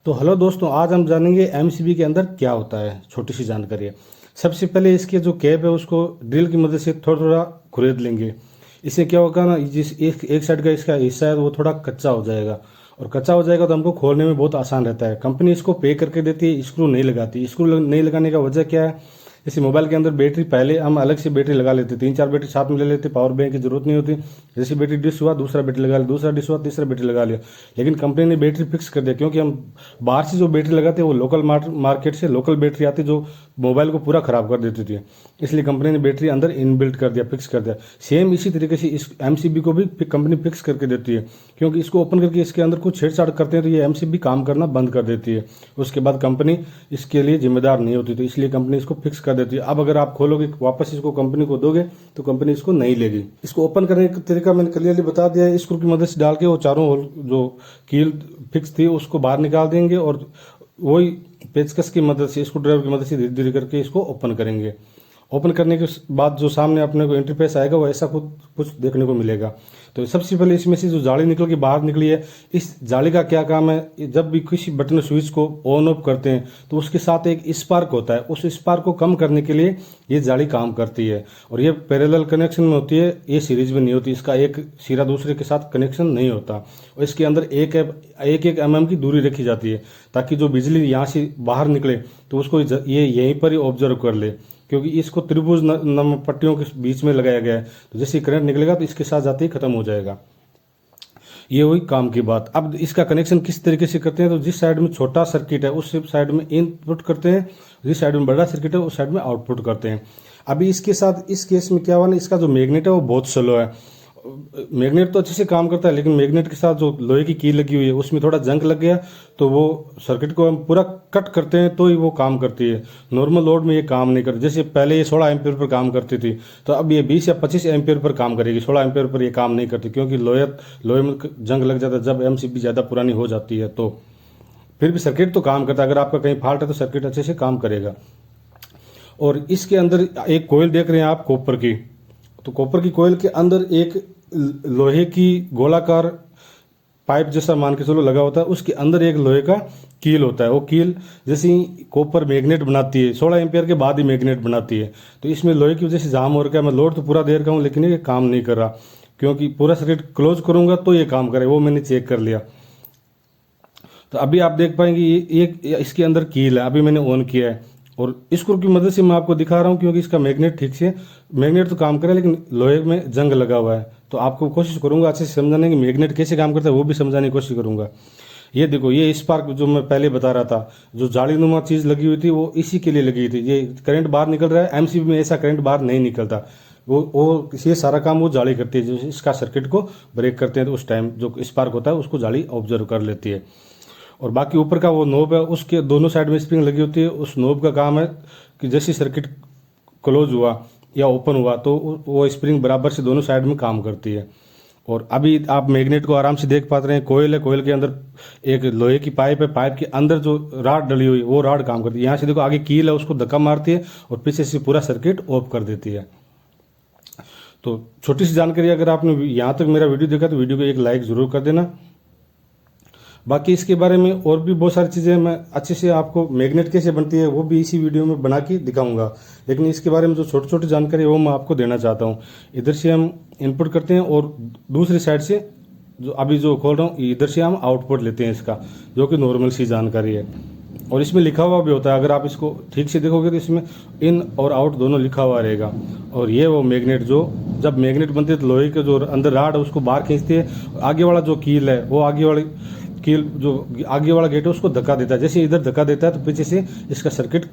तो हेलो दोस्तों, आज हम जानेंगे एमसीबी के अंदर क्या होता है। छोटी सी जानकारी है। सबसे पहले इसके जो कैप है उसको ड्रिल की मदद से थोड़ा थोड़ा खुरेद लेंगे। इससे क्या होगा ना, जिस एक साइड का इसका हिस्सा है वो थोड़ा कच्चा हो जाएगा, और कच्चा हो जाएगा तो हमको खोलने में बहुत आसान रहता है। कंपनी इसको पे करके देती है, स्क्रू नहीं लगाती। स्क्रू नहीं लगाने का वजह क्या है? जैसे मोबाइल के अंदर बैटरी, पहले हम अलग से बैटरी लगा लेते, 3-4 बैटरी साथ में ले लेते, पावर बैंक की जरूरत नहीं होती। जैसे बैटरी डिस हुआ दूसरा बैटरी लगा लिया, दूसरा डिस हुआ तीसरा बैटरी लगा लिया। लेकिन कंपनी ने बैटरी फिक्स कर दिया, क्योंकि हम बाहर से जो बैटरी लगाते हैं वो लोकल मार्केट से लोकल बैटरी आती जो मोबाइल को पूरा खराब कर देती थी। इसलिए कंपनी ने बैटरी अंदर इनबिल्ट कर दिया, फिक्स कर दिया। सेम इसी तरीके से इस एमसीबी को भी कंपनी फिक्स करके देती है, क्योंकि इसको ओपन करके इसके अंदर कुछ छेड़छाड़ करते हैं तो ये एमसीबी काम करना बंद कर देती है। उसके बाद कंपनी इसके लिए जिम्मेदार नहीं होती, तो इसलिए कंपनी इसको फिक्स कर देती है। अब अगर आप खोलोगे वापस इसको कंपनी को दोगे तो कंपनी इसको नहीं लेगी। इसको ओपन करने का तरीका मैंने क्लियरली बता दिया है। स्क्रू की मदद से डाल के वो चारों होल जो कील फिक्स थी उसको बाहर निकाल देंगे, और वही पेचकस की मदद से, स्क्रू ड्राइवर की मदद से धीरे धीरे करके इसको ओपन करेंगे। ओपन करने के बाद जो सामने अपने को इंटरफेस आएगा वो ऐसा कुछ देखने को मिलेगा। तो सबसे पहले इसमें से जो जाली निकल के बाहर निकली है, इस जाली का क्या काम है? जब भी किसी बटन स्विच को ऑन ऑफ करते हैं तो उसके साथ एक स्पार्क होता है, उस स्पार्क को कम करने के लिए ये जाली काम करती है। और ये पैरेलल कनेक्शन में होती है, ये सीरीज में नहीं होती। इसका एक सिरा दूसरे के साथ कनेक्शन नहीं होता, और इसके अंदर एक mm की दूरी रखी जाती है, ताकि जो बिजली यहाँ से बाहर निकले तो उसको ये यहीं पर ही ऑब्जर्व कर ले, क्योंकि इसको त्रिभुज पट्टियों के बीच में लगाया गया है। तो जैसे करंट निकलेगा तो इसके साथ जाते ही खत्म हो जाएगा। ये हुई काम की बात। अब इसका कनेक्शन किस तरीके से करते हैं? तो जिस साइड में छोटा सर्किट है उस साइड में इनपुट करते हैं, जिस साइड में बड़ा सर्किट है उस साइड में आउटपुट करते हैं। अभी इसके साथ इस केस में क्या हुआ ना, इसका जो मैग्नेट है वो बहुत स्लो है। मैग्नेट तो अच्छे से काम करता है, लेकिन मैग्नेट के साथ जो लोहे की कील लगी हुई है उसमें थोड़ा जंग लग गया, तो वो सर्किट को हम पूरा कट करते हैं तो ही वो काम करती है। नॉर्मल लोड में ये काम नहीं करती। जैसे पहले ये 16 एम्पियर पर काम करती थी, तो अब ये 20 या 25 एम्पियर पर काम करेगी। 16 एम्पियर पर ये काम नहीं करती, क्योंकि लोहे में जंग लग जाता है जब एमसीबी ज़्यादा पुरानी हो जाती है। तो फिर भी सर्किट तो काम करता है। अगर आपका कहीं फॉल्ट है तो सर्किट अच्छे से काम करेगा। और इसके अंदर एक कोयल देख रहे हैं आप, कॉपर की। तो कॉपर की कोयल के अंदर एक लोहे की गोलाकार पाइप जैसा मान के चलो लगा होता है, उसके अंदर एक लोहे का कील होता है। वो कील जैसे कॉपर मैग्नेट बनाती है, 16 एम्पियर के बाद ही मैग्नेट बनाती है। तो इसमें लोहे की वजह से जाम हो रखा है। मैं लोड तो पूरा दे रखा हूँ, लेकिन ये काम नहीं कर रहा, क्योंकि पूरा सर्किट क्लोज करूंगा तो ये काम करे। वो मैंने चेक कर लिया। तो अभी आप देख पाएंगे ये इसके अंदर कील है, अभी मैंने ऑन किया है, और स्क्रू की मदद से मैं आपको दिखा रहा हूँ, क्योंकि इसका मैग्नेट ठीक से मैग्नेट तो काम करे, लेकिन लोहे में जंग लगा हुआ है। तो आपको कोशिश करूंगा अच्छे से समझाने की, मैग्नेट कैसे काम करता है वो भी समझाने की कोशिश करूंगा। ये देखो, ये स्पार्क जो मैं पहले बता रहा था, जो जालीनुमा चीज लगी हुई थी वो इसी के लिए लगी हुई थी। ये करंट बाहर निकल रहा है, एमसीबी में ऐसा करंट बाहर नहीं निकलता। वो ये सारा काम वो जाली करती है। जो इसका सर्किट को ब्रेक करते हैं तो उस टाइम जो स्पार्क होता है उसको जाली ऑब्जर्व कर लेती है। और बाकी ऊपर का वो नोब है, उसके दोनों साइड में स्प्रिंग लगी होती है। उस नोब का काम है कि जैसे सर्किट क्लोज हुआ या ओपन हुआ तो वो स्प्रिंग बराबर से दोनों साइड में काम करती है। और अभी आप मैग्नेट को आराम से देख पाते हैं। कोयल है, कोयल के अंदर एक लोहे की पाइप है, पाइप के अंदर जो राड डली हुई वो राड काम करती है। यहाँ से देखो, आगे कील है, उसको धक्का मारती है और पीछे से पूरा सर्किट ऑफ कर देती है। तो छोटी सी जानकारी, अगर आपने यहाँ तक मेरा वीडियो देखा तो वीडियो को एक लाइक जरूर कर देना। बाकी इसके बारे में और भी बहुत सारी चीज़ें मैं अच्छे से आपको, मैग्नेट कैसे बनती है वो भी इसी वीडियो में बना के दिखाऊंगा, लेकिन इसके बारे में जो छोटी छोटी जानकारी है वो मैं आपको देना चाहता हूँ। इधर से हम इनपुट करते हैं और दूसरी साइड से जो अभी जो खोल रहा हूँ इधर से हम आउटपुट लेते हैं इसका, जो कि नॉर्मल सी जानकारी है। और इसमें लिखा हुआ भी होता है, अगर आप इसको ठीक से देखोगे तो इसमें इन और आउट दोनों लिखा हुआ रहेगा। और ये वो मैग्नेट, जो जब मैग्नेट बनती है तो लोहे के जो अंदर राड है उसको बाहर खींचती है, आगे वाला जो कील है वो आगे वाली कील जो आगे वाला गेट है उसको धक्का देता है। जैसे इधर धक्का देता है तो पीछे से इसका सर्किट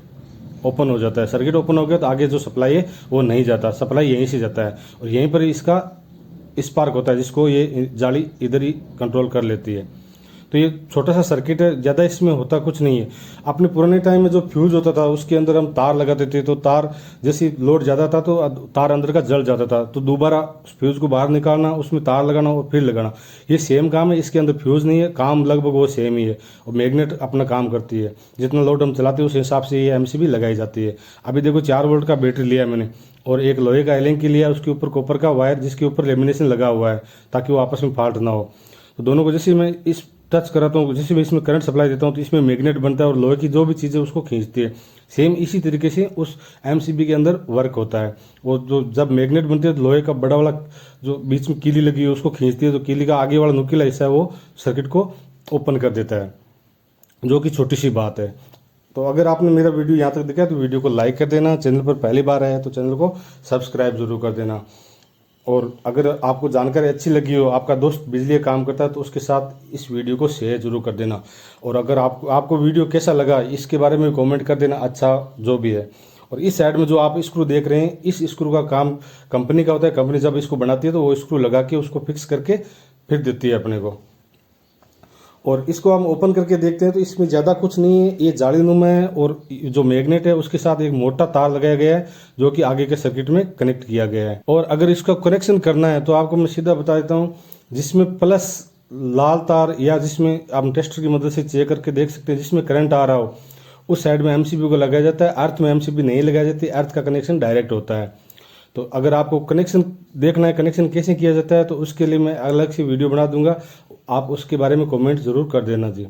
ओपन हो जाता है। सर्किट ओपन हो गया तो आगे जो सप्लाई है वो नहीं जाता, सप्लाई यहीं से जाता है, और यहीं पर इसका स्पार्क होता है जिसको ये जाली इधर ही कंट्रोल कर लेती है। तो ये छोटा सा सर्किट है, ज़्यादा इसमें होता कुछ नहीं है। अपने पुराने टाइम में जो फ्यूज होता था उसके अंदर हम तार लगा देते, तो तार जैसे लोड ज़्यादा था तो तार अंदर का जल जाता था, तो दोबारा फ्यूज को बाहर निकालना, उसमें तार लगाना और फिर लगाना, ये सेम काम है। इसके अंदर फ्यूज नहीं है, काम लगभग वो सेम ही है। और मैग्नेट अपना काम करती है, जितना लोड हम चलाते हैं उस हिसाब से ये एमसीबी लगाई जाती है। अभी देखो 4 वोल्ट का बैटरी लिया मैंने, और एक लोहे का एलिंग की लिया, उसके ऊपर कॉपर का वायर जिसके ऊपर लेमिनेशन लगा हुआ है ताकि वो आपस में फॉल्ट ना हो। तो दोनों को जैसे मैं इस टच कराता हूँ, जैसे मैं इसमें करंट सप्लाई देता हूँ तो इसमें मैग्नेट बनता है और लोहे की जो भी चीज़ें उसको खींचती है। सेम इसी तरीके से उस एमसीबी के अंदर वर्क होता है। वो जो जब मैग्नेट बनती है तो लोहे का बड़ा वाला जो बीच में कीली लगी है उसको खींचती है, तो कीली का आगे वाला नुकीला हिस्सा है वो सर्किट को ओपन कर देता है, जो कि छोटी सी बात है। तो अगर आपने मेरा वीडियो यहाँ तक देखा है तो वीडियो को लाइक कर देना, चैनल पर पहली बार आया है तो चैनल को सब्सक्राइब जरूर कर देना। और अगर आपको जानकारी अच्छी लगी हो, आपका दोस्त बिजली का काम करता है तो उसके साथ इस वीडियो को शेयर जरूर कर देना। और अगर आपको वीडियो कैसा लगा इसके बारे में कमेंट कर देना, अच्छा जो भी है। और इस साइड में जो आप स्क्रू देख रहे हैं, इस स्क्रू का काम कंपनी का होता है। कंपनी जब इसको बनाती है तो वो स्क्रू लगा के उसको फिक्स करके फिर देती है अपने को। और इसको हम ओपन करके देखते हैं तो इसमें ज़्यादा कुछ नहीं है, ये जालीनुमा है और जो मैग्नेट है उसके साथ एक मोटा तार लगाया गया है जो कि आगे के सर्किट में कनेक्ट किया गया है। और अगर इसका कनेक्शन करना है तो आपको मैं सीधा बता देता हूँ, जिसमें प्लस लाल तार या जिसमें आप टेस्टर की मदद से चेक करके देख सकते हैं जिसमें करंट आ रहा हो उस साइड में एमसीबी को लगाया जाता है। अर्थ में एमसीबी नहीं लगाई जाती, अर्थ का कनेक्शन डायरेक्ट होता है। तो अगर आपको कनेक्शन देखना है, कनेक्शन कैसे किया जाता है, तो उसके लिए मैं अलग से वीडियो बना दूंगा, आप उसके बारे में कमेंट जरूर कर देना जी।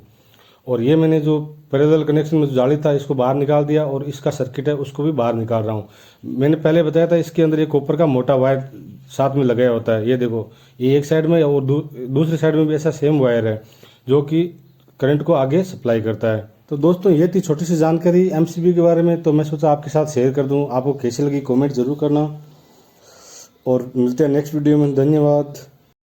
और ये मैंने जो पैरेलल कनेक्शन में जो जाली था इसको बाहर निकाल दिया और इसका सर्किट है उसको भी बाहर निकाल रहा हूँ। मैंने पहले बताया था इसके अंदर एक कॉपर का मोटा वायर साथ में लगाया होता है, ये देखो, ये एक साइड में और दूसरी साइड में भी ऐसा सेम वायर है जो कि करंट को आगे सप्लाई करता है। तो दोस्तों ये थी छोटी सी जानकारी एमसीबी के बारे में, तो मैं सोचा आपके साथ शेयर कर दूं। आपको कैसी लगी कमेंट जरूर करना और मिलते हैं नेक्स्ट वीडियो में। धन्यवाद।